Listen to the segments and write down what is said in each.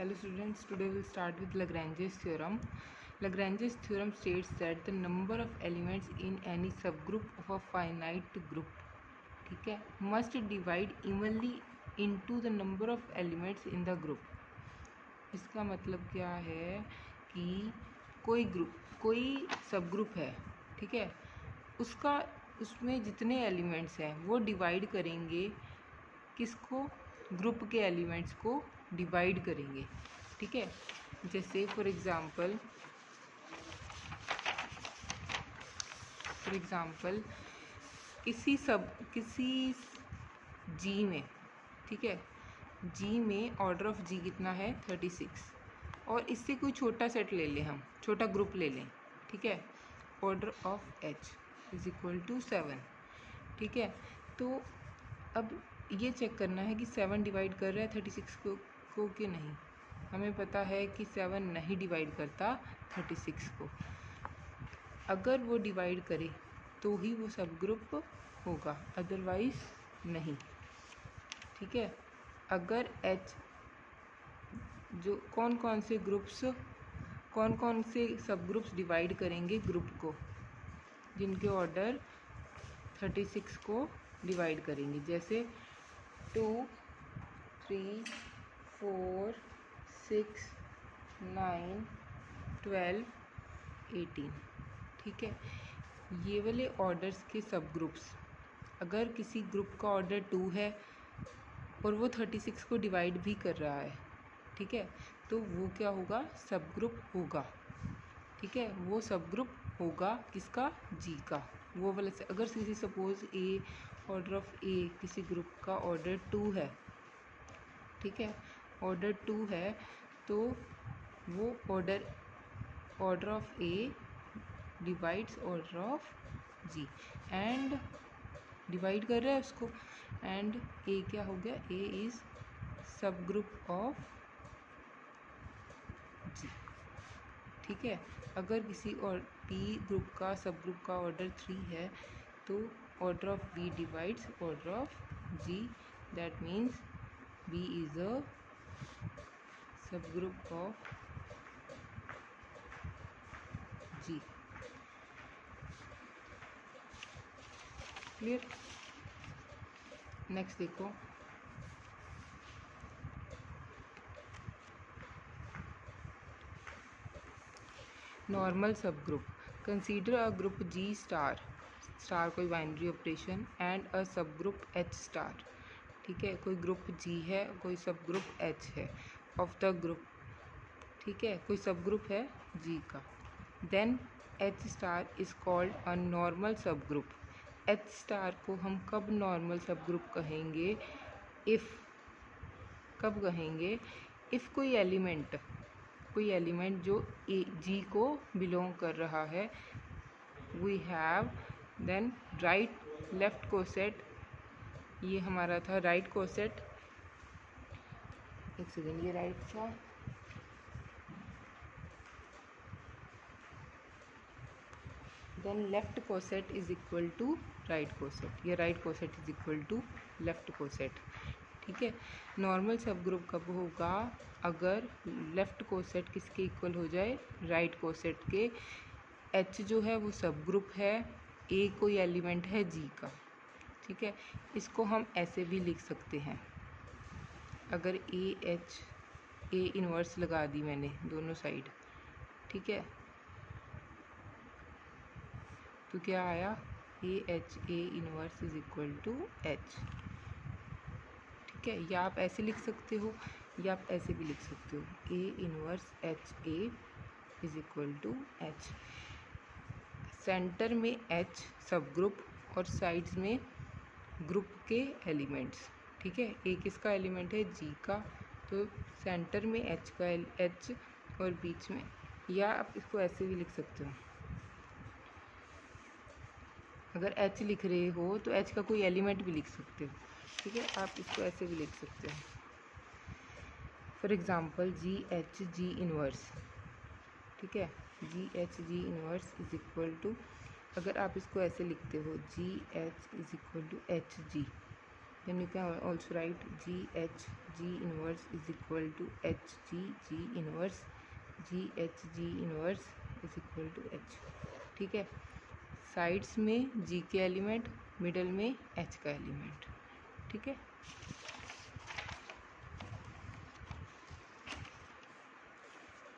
Hello students, today we'll start with Lagrange's theorem. Lagrange's theorem states that the number of elements in any subgroup of a finite group, ठीक है, must divide evenly into the number of elements in the group. इसका मतलब क्या है कि कोई subgroup है, ठीक है, उसमें जितने एलिमेंट्स हैं वो डिवाइड करेंगे किसको, ग्रुप के एलिमेंट्स को डिवाइड करेंगे, ठीक है। जैसे फॉर एग्ज़ाम्पल किसी जी में, ठीक है, जी में ऑर्डर ऑफ जी कितना है 36, और इससे कोई छोटा सेट ले लें, हम छोटा ग्रुप ले लें, ठीक है, order of H is equal to 7, ठीक है। तो अब ये चेक करना है कि 7 डिवाइड कर रहा है 36 को कि नहीं। हमें पता है कि 7 नहीं डिवाइड करता 36 को। अगर वो डिवाइड करे तो ही वो सब ग्रुप होगा, अदरवाइज नहीं, ठीक है। अगर एच जो कौन कौन से सब ग्रुप्स डिवाइड करेंगे ग्रुप को, जिनके ऑर्डर 36 को डिवाइड करेंगे, जैसे 2 3 4 6 9 12 18, ठीक है। ये वाले ऑर्डर्स के सब ग्रुप्स, अगर किसी ग्रुप का ऑर्डर 2 है और वो 36 को डिवाइड भी कर रहा है, ठीक है, तो वो क्या होगा, सब ग्रुप होगा, ठीक है। वो सब ग्रुप होगा किसका, जी का, वो वाला से। अगर किसी सपोज ए ऑर्डर ऑफ ए, किसी ग्रुप का ऑर्डर 2 है, ठीक है, ऑर्डर 2 है, तो वो order of A divides order of G, and divide कर रहा है उसको, एंड ए क्या हो गया, ए इज सब ग्रुप ऑफ जी, ठीक है। अगर किसी और बी ग्रुप का सब ग्रुप का ऑर्डर 3 है, तो order of B divides order of G, that means B is a sub group of G. Clear. Next देखो, नॉर्मल सब group. Consider a group G star कोई binary operation, and a sub group H star, ठीक है, कोई group जी है, कोई सब group H है, ऑफ द ग्रुप, ठीक है, कोई सब ग्रुप है जी का। Then H star is called a normal सब ग्रुप। एच स्टार को हम कब नॉर्मल सब ग्रुप कहेंगे, कब कहेंगे, इफ़ कोई एलिमेंट जो ए जी को बिलोंग कर रहा है, we have then right left coset, ये हमारा था राइट कोसेट, एक सेकेंड, ये राइट था, then left coset is equal to right coset, ये right coset is equal to left coset, ठीक है। नॉर्मल सब ग्रुप कब होगा, अगर लेफ्ट कोसेट किसके इक्वल हो जाए, राइट कोसेट के। एच जो है वो सब ग्रुप है, ए कोई एलिमेंट है जी का, ठीक है। इसको हम ऐसे भी लिख सकते हैं, अगर ए इन्वर्स लगा दी मैंने दोनों साइड, ठीक है, तो क्या आया, A inverse is equal to H, ठीक है। या आप ऐसे लिख सकते हो, या आप ऐसे भी लिख सकते हो, A inverse H A is equal to H. Centre में एच सब ग्रुप और साइड्स में ग्रुप के एलिमेंट्स, ठीक है। ए किसका एलिमेंट है, जी का, तो सेंटर में एच और बीच में, या आप इसको ऐसे भी लिख सकते हो, अगर एच लिख रहे हो तो एच का कोई एलिमेंट भी लिख सकते हो, ठीक है। आप इसको ऐसे भी लिख सकते हो, फॉर एग्ज़ाम्पल जी इन्वर्स, ठीक है, G inverse is equal to, अगर आप इसको ऐसे लिखते हो G H is equal to H G, then you can also write GH G inverse is equal to HG G inverse GH G inverse is equal to H। ठीक है, sides में G के एलिमेंट, मिडल में H का element. ठीक है,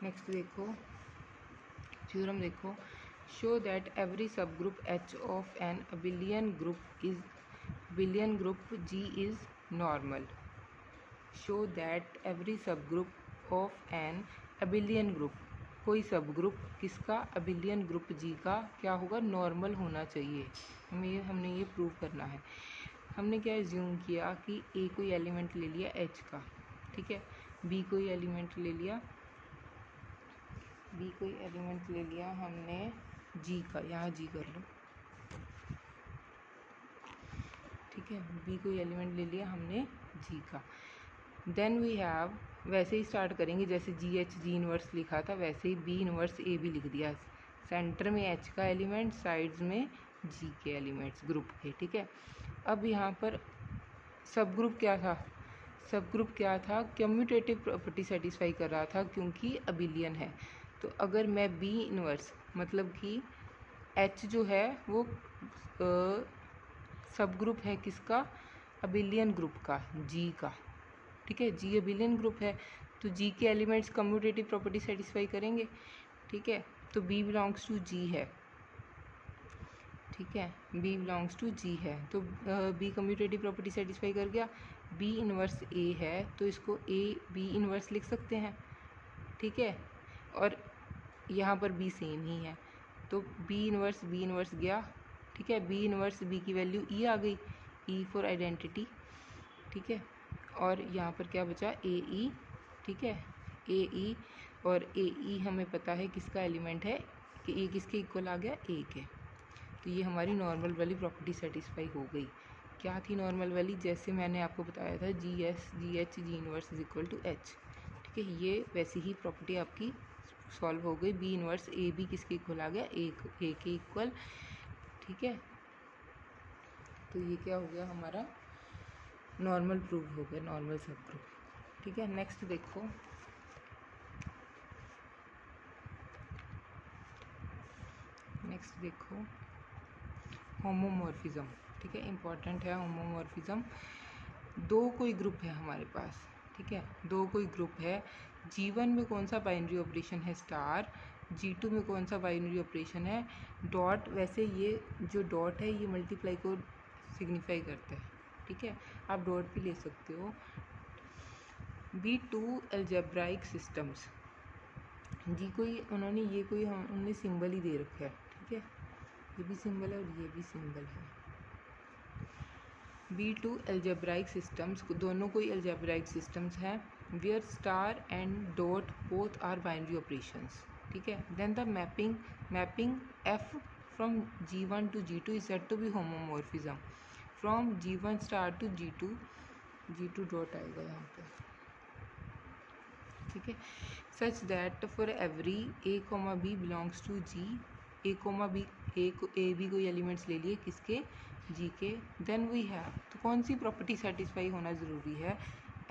next देखो theorem देखो, show that every sub group H of an abelian group is abelian group G is normal. Show that every sub group of an abelian group, कोई सब group किसका, abelian group G का क्या होगा, normal होना चाहिए। हमने ये प्रूव करना है। हमने क्या एज्यूम किया कि A कोई एलिमेंट ले लिया H का, ठीक है, B कोई एलिमेंट ले लिया, B कोई एलिमेंट ले लिया हमने G का, यहाँ G कर लो, ठीक है, B कोई एलिमेंट ले लिया हमने G का। देन वी हैव, वैसे ही स्टार्ट करेंगे जैसे GH G इनवर्स लिखा था वैसे ही B इनवर्स A भी लिख दिया। सेंटर में H का एलिमेंट, साइड्स में G के एलिमेंट्स ग्रुप के। ठीक है, अब यहाँ पर सब ग्रुप क्या था, सब ग्रुप क्या था, कम्यूटेटिव प्रॉपर्टी सेटिस्फाई कर रहा था क्योंकि अबिलियन है। तो अगर मैं B इनवर्स मतलब कि H जो है वो सब ग्रुप है किसका, अबिलियन ग्रुप का, G का। ठीक है, G अबिलियन ग्रुप है तो G के एलिमेंट्स कम्यूटेटिव प्रॉपर्टी सेटिस्फाई करेंगे। ठीक है, तो B बिलोंग्स टू G है। ठीक है, B बिलोंग्स टू G है तो B कम्यूटेटिव प्रॉपर्टी सेटिस्फाई कर गया। B इनवर्स A है तो इसको A B इनवर्स लिख सकते हैं। ठीक है, और यहाँ पर B सेम ही है तो B इनवर्स गया। ठीक है, B इनवर्स B की वैल्यू E आ गई, E फॉर आइडेंटिटी। ठीक है, और यहाँ पर क्या बचा, AE। ठीक है, AE, और AE हमें पता है किसका एलिमेंट है कि A किसके इक्वल आ गया, A के। तो ये हमारी नॉर्मल वाली प्रॉपर्टी सेटिस्फाई हो गई। क्या थी नॉर्मल वाली, जैसे मैंने आपको बताया था GH G inverse is equal to H। ठीक है, ये वैसी ही प्रॉपर्टी आपकी सॉल्व हो गई। B इनवर्स A भी किसके इक्वल आ गया, A के इक्वल। ठीक है, तो ये क्या हो गया हमारा, नॉर्मल प्रूव हो गया, नॉर्मल सब ग्रुप। ठीक है, नेक्स्ट देखो, नेक्स्ट देखो होमोमॉर्फिज्म। ठीक है, इम्पॉर्टेंट है होमोमॉर्फिज्म। दो कोई ग्रुप है हमारे पास, ठीक है, दो कोई ग्रुप है, G1 में कौन सा बाइनरी ऑपरेशन है स्टार, G2 में कौन सा बाइनरी ऑपरेशन है डॉट। वैसे ये जो डॉट है ये मल्टीप्लाई को सिग्निफाई करता है। ठीक है, आप डॉट भी ले सकते हो। B2 एल्जेब्राइक सिस्टम्स, जी कोई उन्होंने ये कोई उन्होंने सिंबल ही दे रखा है। ठीक है, ये भी सिंबल है और ये भी सिंबल है। B2 एल्जेब्राइक सिस्टम्स, दोनों कोई एल्जेब्राइक सिस्टम्स हैं where star and dot both are binary operations. ठीक है, then the mapping F from G1 to G2 is said to be homomorphism. From G1 star to G2 dot आएगा यहाँ पे। ठीक है, such that for every A, B belongs to G, A, B A भी कोई elements ले लिए किसके, G के। देन वी हैव, तो कौन सी प्रॉपर्टी सेटिस्फाई होना ज़रूरी है,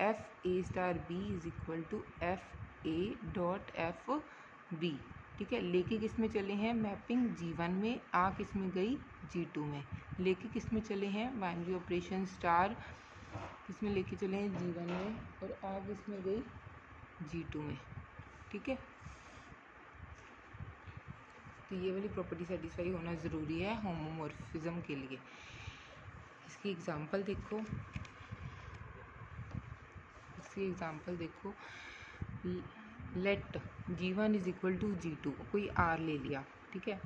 FA star B is equal to FA dot FB। ठीक है, लेके किस में चले हैं, मैपिंग G1 में, आ किस में गई, G2 में, लेके किस में चले हैं, बाइनरी ऑपरेशन स्टार किस में लेके चले हैं, G1 में, और आ किस में गई, G2 में। ठीक है, तो ये वाली प्रॉपर्टी सेटिस्फाई होना ज़रूरी है होमोमॉर्फिज्म के लिए। इसकी एग्जांपल देखो, late G1 is equal to G2, कोई R ले लिया। ठीक है,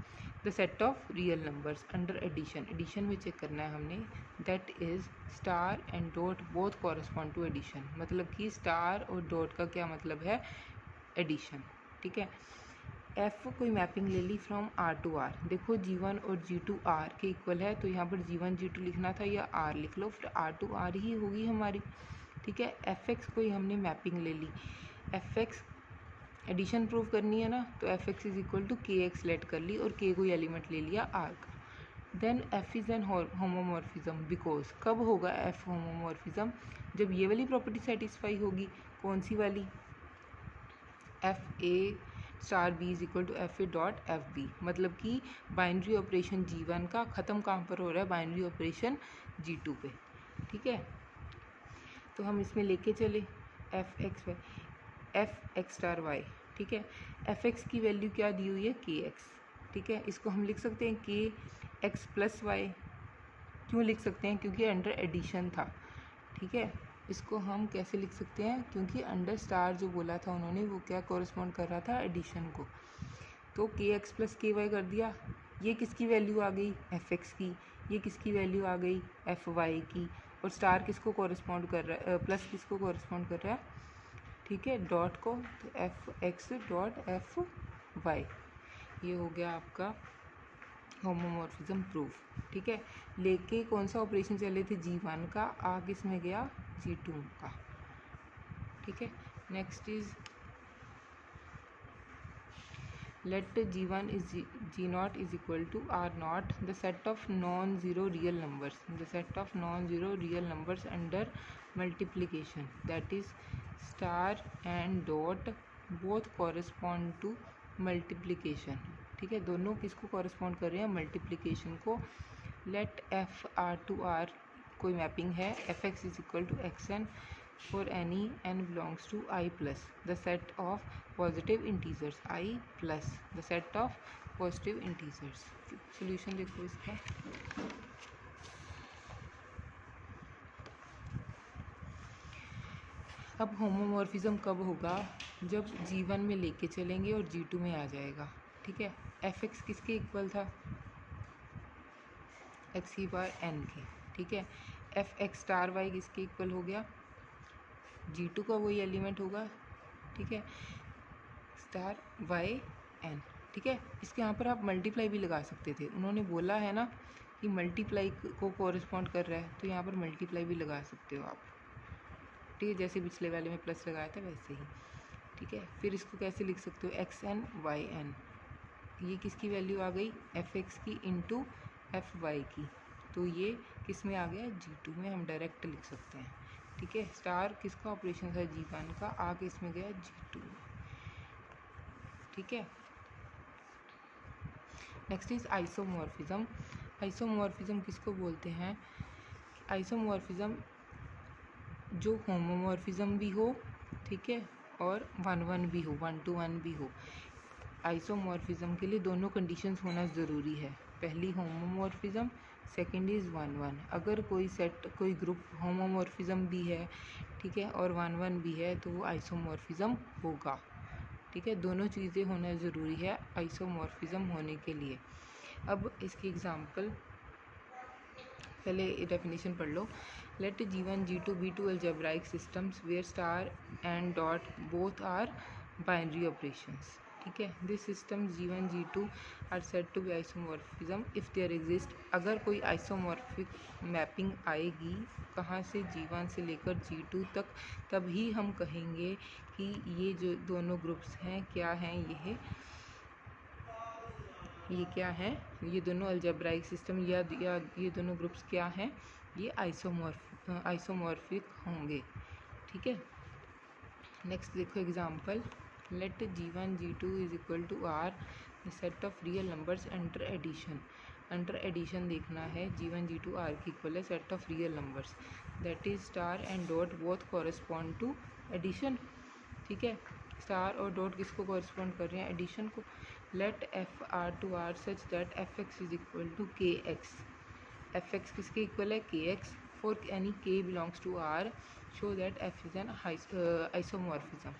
the set of real numbers under addition में चेक करना है हमने, that is star and dot both correspond to addition. मतलब कि स्टार और डॉट का क्या मतलब है, एडिशन। ठीक है, F कोई मैपिंग ले ली फ्रॉम R टू R। देखो G1 और G2 R के इक्वल है तो यहाँ पर G1 G2 लिखना था या R लिख लो, फिर R टू R ही होगी हमारी। ठीक है, Fx कोई हमने मैपिंग ले ली, Fx एडिशन प्रूव करनी है ना, तो Fx is equal to KX let कर ली और K कोई एलिमेंट ले लिया R का। Then F is an homomorphism because कब होगा एफ होमोमॉर्फिज्म, जब ये वाली प्रॉपर्टी सेटिस्फाई होगी। कौन सी वाली? F A star B is equal to F A dot F B, मतलब कि बाइनरी ऑपरेशन G1 का ख़त्म कहाँ पर हो रहा है? बाइनरी ऑपरेशन G2 पे। ठीक है, तो हम इसमें लेके चले F X Y, F X star Y. ठीक है, एफ एक्स की वैल्यू क्या दी हुई है? K x. ठीक है, इसको हम लिख सकते हैं के एक्स प्लस वाई। क्यों लिख सकते हैं? क्योंकि अंडर एडिशन था। ठीक है, इसको हम कैसे लिख सकते हैं? क्योंकि अंडर स्टार जो बोला था उन्होंने वो क्या कॉरस्पॉन्ड कर रहा था? एडिशन को। तो के एक्स प्लस के वाई कर दिया। ये किसकी वैल्यू आ गई? एफ एक्स की। ये किसकी वैल्यू आ गई? एफ वाई की। और स्टार किसको कॉरस्पॉन्ड कर रहा है? प्लस किसको कॉरस्पॉन्ड कर रहा है? ठीक है, डॉट को, तो F X dot F Y. ये हो गया आपका होमोमॉर्फिज्म प्रूफ। ठीक है, लेके कौन सा ऑपरेशन चले थे? G1 का, आ किस में गया? G2 का। ठीक है, next is let G1 is G naught is equal to R naught, the set of non-zero real numbers, the set of non-zero real numbers under multiplication, that is star and dot both correspond to multiplication। ठीक है, दोनों किसको correspond कर रहे हैं? multiplication को। let f R to R कोई mapping है, fx is equal to xn for any n belongs to I plus the set of positive integers, I plus the set of positive integers। Solution देखो इसका। अब homomorphism कब होगा? जब G1 में लेके चलेंगे और G2 में आ जाएगा। ठीक है, fx किसके इक्वल था? x की पावर n के। ठीक है, fx स्टार y किसके इक्वल हो गया? G2 का वही एलिमेंट होगा। ठीक है, स्टार वाई एन। ठीक है, इसके यहाँ पर आप मल्टीप्लाई भी लगा सकते थे, उन्होंने बोला है ना कि मल्टीप्लाई को कॉरस्पॉन्ड कर रहा है, तो यहाँ पर मल्टीप्लाई भी लगा सकते हो आप। ठीक है, जैसे पिछले वाले में प्लस लगाया था वैसे ही। ठीक है, फिर इसको कैसे लिख सकते हो? X N Y N. ये किसकी वैल्यू आ गई? एफ एक्स की इंटू एफ वाई की। तो ये किस में आ गया? G2 में हम डायरेक्ट लिख सकते हैं। ठीक है, स्टार किसका ऑपरेशन था? G1 का, आ किस में गया? G2 में। ठीक है, नेक्स्ट इज आइसोमॉर्फिज्म। आइसोमॉर्फिज्म किसको बोलते हैं? आइसोमॉर्फिज्म जो होमोमॉर्फिज्म भी हो, ठीक है, और 1-1 भी हो, 1-to-1 भी हो। आइसोमॉर्फिज्म के लिए दोनों कंडीशंस होना ज़रूरी है। पहली होमोमॉर्फिज्म, सेकंड इज़ 1-1। अगर कोई सेट, कोई ग्रुप होमोमॉर्फिज्म भी है, ठीक है, और 1-1 भी है, तो वो आइसोमॉर्फिज्म होगा। ठीक है, दोनों चीज़ें होना ज़रूरी है आइसोमॉर्फिज्म होने के लिए। अब इसकी एग्जांपल, पहले डेफिनेशन पढ़ लो। Let G1 G2 be two algebraic systems where star and dot both are binary operations। ठीक है, this system G1 G2 are set to be isomorphism if there exist. अगर कोई आइसोमॉर्फिक मैपिंग आएगी कहाँ से? G1 से लेकर G2 तक, तभी हम कहेंगे कि ये जो दोनों ग्रुप्स हैं क्या हैं? ये क्या है? ये दोनों अलजेब्राइक सिस्टम या ये दोनों ग्रुप्स क्या हैं? ये आइसोमॉर्फिक होंगे। ठीक है, नेक्स्ट देखो example. Let G1 G2 is equal to R set of real numbers under addition. Under addition देखना है। G1 G2 R की इक्वल है set of real numbers, that is star and dot both correspond to addition. ठीक है, star और dot किसको correspond कर रहे हैं? एडिशन को। Let F R to R such that F X is equal to K X. F X किसके equal है? K X. For any K belongs to R show that F is an isomorphism.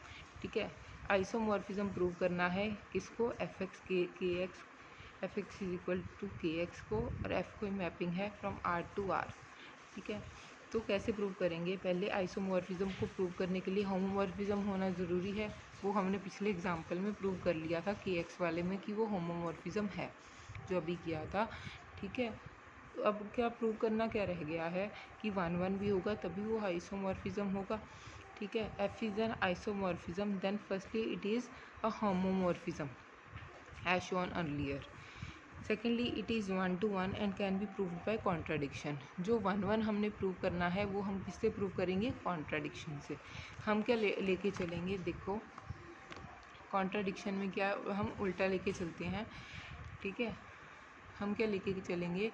ठीक है, isomorphism prove करना है किसको? F X K X, F X is equal to K X को, और F को मैपिंग है फ्रॉम आर टू आर। ठीक है, तो कैसे प्रूव करेंगे? पहले आइसोमॉर्फिज्म को प्रूव करने के लिए होमोमॉर्फिज्म होना ज़रूरी है। वो हमने पिछले एग्जांपल में प्रूव कर लिया था के एक्स वाले में कि वो होमोमॉर्फिज्म है, जो अभी किया था। ठीक है, तो अब क्या प्रूव करना क्या रह गया है कि 1-1 भी होगा तभी वो आइसोमॉर्फिज्म होगा। ठीक है, F is an isomorphism, then firstly it is a homomorphism as shown earlier. Secondly it is 1 to 1 and can be proved by contradiction. जो 1 हमने प्रूव करना है वो हम किससे प्रूव करेंगे? कॉन्ट्राडिक्शन से। हम क्या लेके चलेंगे? देखो कॉन्ट्राडिक्शन में क्या हम उल्टा लेके चलते हैं, ठीक है। हम क्या लेके चलेंगे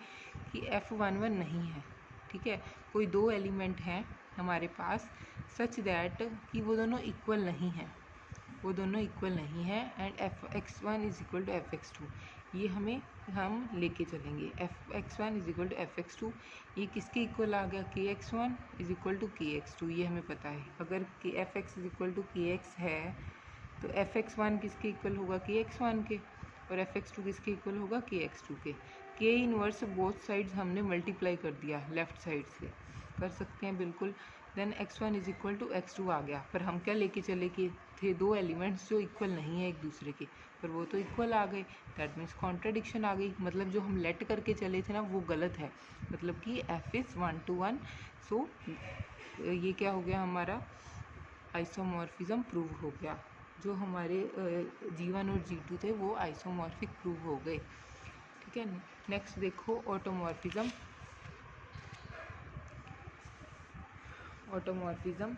कि F11 नहीं है, ठीक है। कोई दो एलिमेंट हैं हमारे पास सच दैट कि वो दोनों इक्वल नहीं हैं, वो दोनों इक्वल नहीं है and Fx1 is equal to Fx2। ये हम लेके चलेंगे। Fx1 is equal to Fx2, ये किसके इक्वल आ गया? Kx1 is equal to Kx2, ये हमें पता है। अगर Fx is equal to Kx है तो Fx1 किसके इक्वल होगा? Kx1 के, और Fx2 किसके इक्वल होगा? Kx2 के। K इनवर्स बोथ साइड्स हमने मल्टीप्लाई कर दिया लेफ़्ट साइड से, कर सकते हैं बिल्कुल। Then x1 is equal to x2 आ गया। पर हम क्या लेके चले कि थे दो एलिमेंट्स जो इक्वल नहीं है एक दूसरे के, पर वो तो इक्वल आ गए, दैट मीन्स कॉन्ट्राडिक्शन आ गई। मतलब जो हम लेट करके चले थे ना वो गलत है, मतलब कि f इज़ 1 to 1। सो ये क्या हो गया? हमारा आइसोमॉर्फिज्म प्रूव हो गया। जो हमारे G1 और G2 थे वो आइसोमॉर्फिक प्रूव हो गए, ठीक है। नेक्स्ट देखो automorphism. Automorphism,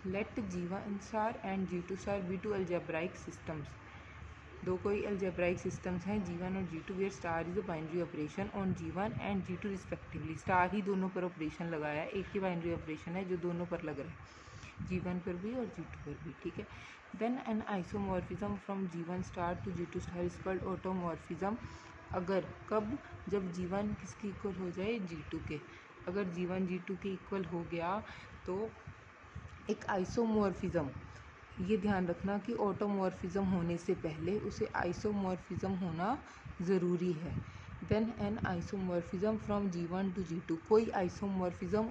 let G1 star and G2 star be two algebraic systems. दो कोई अलजेब्राइक सिस्टम्स हैं G1 और G2 where star is a binary operation on G1 and G2 respectively. Star ही दोनों पर ऑपरेशन लगाया है, एक ही बाइनरी ऑपरेशन है जो दोनों पर लग रहा है, G1 पर भी और G2 पर भी, ठीक है। Then an isomorphism from G1 star to G2 star is called automorphism. अगर कब? जब G1 किसके इक्वल हो जाए? G2 के। अगर G1 G2 के इक्वल हो गया तो एक आइसोमॉर्फिज्म, ये ध्यान रखना कि ऑटोमॉर्फिज्म होने से पहले उसे आइसोमॉर्फिज्म होना ज़रूरी है। Then an isomorphism from G1 to G2। कोई आइसोमॉर्फिज्म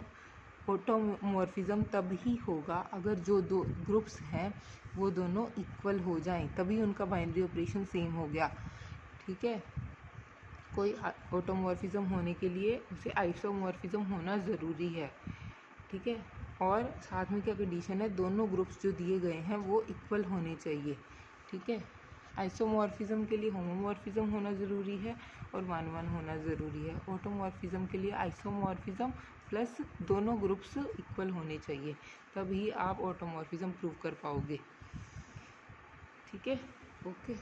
ऑटोमॉर्फिज्म तब ही होगा अगर जो दो ग्रुप्स हैं वो दोनों इक्वल हो जाएं, तभी उनका बाइनरी ऑपरेशन सेम हो गया, ठीक है। कोई ऑटोमॉर्फिज्म होने के लिए उसे आइसोमॉर्फिज्म होना ज़रूरी है, ठीक है। और साथ में क्या कंडीशन है? दोनों ग्रुप्स जो दिए गए हैं वो इक्वल होने चाहिए, ठीक है। आइसोमॉर्फिज्म के लिए होमोमॉर्फिज्म होना ज़रूरी है और 1-1 होना ज़रूरी है। ऑटोमॉर्फिज्म के लिए आइसोमॉर्फिज्म प्लस दोनों ग्रुप्स इक्वल होने चाहिए, तभी आप ऑटोमॉर्फिज्म प्रूव कर पाओगे, ठीक है। ओके।